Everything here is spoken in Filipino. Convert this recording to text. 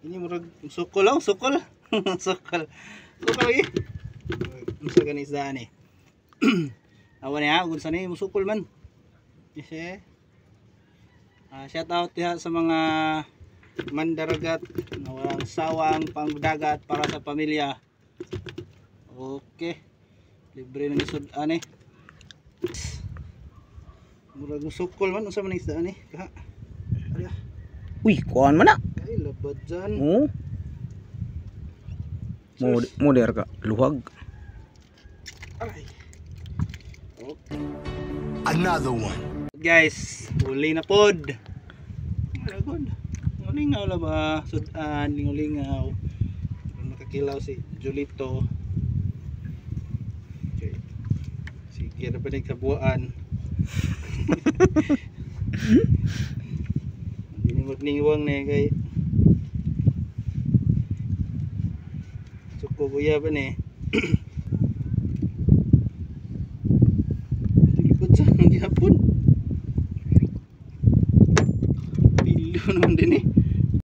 Ini murag sukol oh, sukol. Sukol. Sukol lagi. Unsa gani isda ni? Awan niya, kung saan musukol man. Kasi shout out diha sa mga mandaragat na walang sawang pangdagat para sa pamilya. Okay. Libre ng isud ani. Murag musukol man unsa man isda ni? Kaha. Ari. Uy, kuan man na. Ay labad dyan. Oh. Moder ka luhag. Ay. Okay. Another one. Guys, huli na pod. Good. Lingaw la ba? Sudan, lingaw. Nakakilaw si Julito. Okay. Sige na pa nagkabuan. Niningwang na kay suko kuya ba ni? Dilipod sa hindi hapon. Pilo naman din eh.